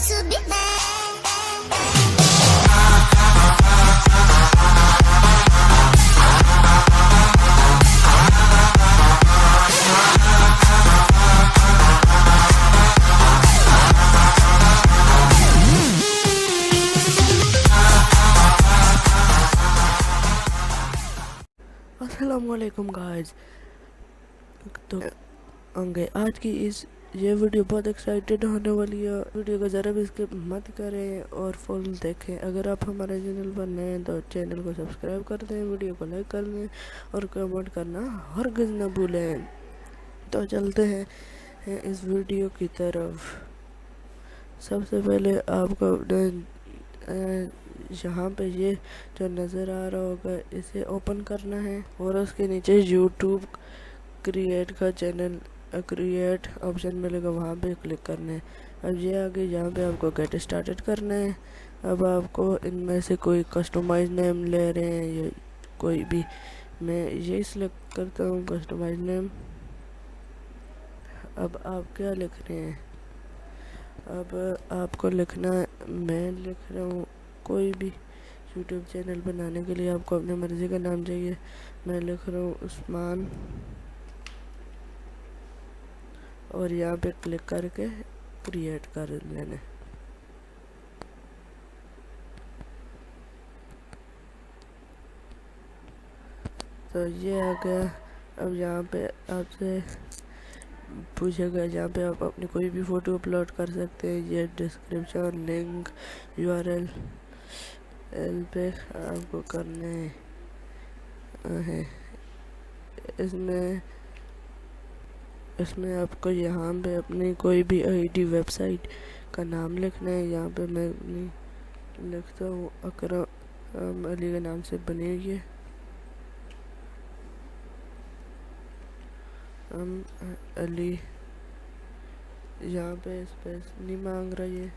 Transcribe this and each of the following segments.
to be bad. अस्सलामुअलैकुम guys. तो होंगे आज की ये वीडियो बहुत एक्साइटेड होने वाली है। वीडियो को ज़रा भी स्किप मत करें और फुल देखें। अगर आप हमारे चैनल पर नए हैं तो चैनल को सब्सक्राइब कर दें, वीडियो को लाइक कर दें और कमेंट करना हरगिज़ न भूलें। तो चलते हैं इस वीडियो की तरफ। सबसे पहले आपको यहाँ पे ये जो नज़र आ रहा होगा इसे ओपन करना है और उसके नीचे यूट्यूब क्रिएट का चैनल क्रिएट ऑप्शन मिलेगा, वहाँ पे क्लिक करना है। अब ये आगे यहाँ पे आपको गेट स्टार्टेड करना है। अब आपको इनमें से कोई कस्टमाइज नेम ले रहे हैं या कोई भी, मैं ये सिलेक्ट करता हूँ कस्टमाइज नेम। अब आप क्या लिख रहे हैं? अब आपको लिखना, मैं लिख रहा हूँ कोई भी यूट्यूब चैनल बनाने के लिए आपको अपनी मर्ज़ी का नाम चाहिए। मैं लिख रहा हूँ उस्मान और यहाँ पे क्लिक करके क्रिएट कर लेना। तो ये आ गया। अब यहाँ पे आपसे पूछेगा, जहाँ पे आप अपनी कोई भी फ़ोटो अपलोड कर सकते हैं। ये डिस्क्रिप्शन लिंक यूआरएल पे आपको करने हैं। इसमें आपको यहाँ पे अपनी कोई भी आईडी वेबसाइट का नाम लिखना है। यहाँ पे मैं अपनी लिखता हूँ अकरम अली के नाम से बनी हुई है। अली, यहाँ पे स्पेस नहीं मांग रहा, ये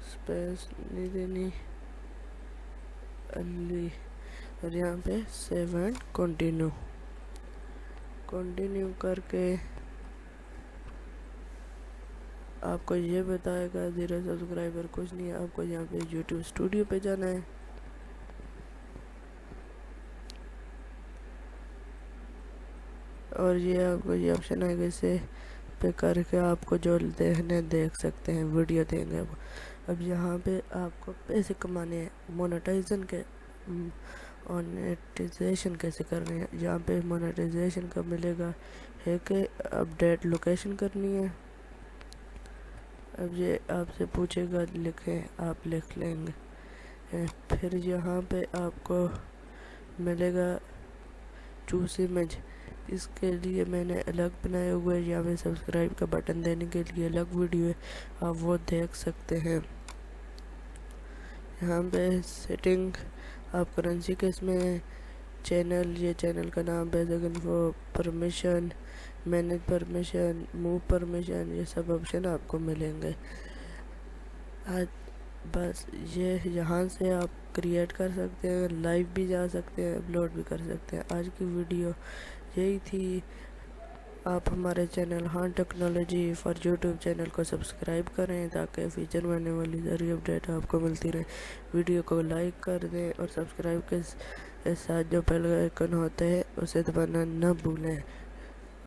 स्पेस नहीं देनी, अली। और यहाँ पे सेव एंड कंटिन्यू करके आपको ये बताएगा 0 सब्सक्राइबर, कुछ नहीं है। आपको यहाँ पे यूट्यूब स्टूडियो पे जाना है। और ये आपको ये ऑप्शन आएगा, इसे पे करके आपको जो देखने देख सकते हैं, वीडियो देंगे वो। अब यहाँ पे आपको पैसे कमाने हैं। मोनेटाइजेशन कैसे करनी है? यहाँ पे मोनेटाइजेशन का मिलेगा है कि अपडेट लोकेशन करनी है। अब ये आपसे पूछेगा लिखें, आप लिख लेंगे। फिर यहाँ पे आपको मिलेगा चूज इमेज। इसके लिए मैंने अलग बनाया हुआ है। यहाँ पे सब्सक्राइब का बटन देने के लिए अलग वीडियो है, आप वो देख सकते हैं। यहाँ पे सेटिंग आप करेंसी के इसमें चैनल, ये चैनल का नाम है, सेकंड वो permission, manage permission, move permission, ये सब ऑप्शन आपको मिलेंगे। आज बस ये यहाँ से आप क्रिएट कर सकते हैं, लाइव भी जा सकते हैं, अपलोड भी कर सकते हैं। आज की वीडियो यही थी। आप हमारे channel technology for YouTube channel को सब्सक्राइब करें ताकि फ्यूचर में आने वाली सारी अपडेट आपको मिलती रहे। वीडियो को लाइक कर दें और सब्सक्राइब के साथ जो बेल आइकन होता है उसे दबाना न भूलें।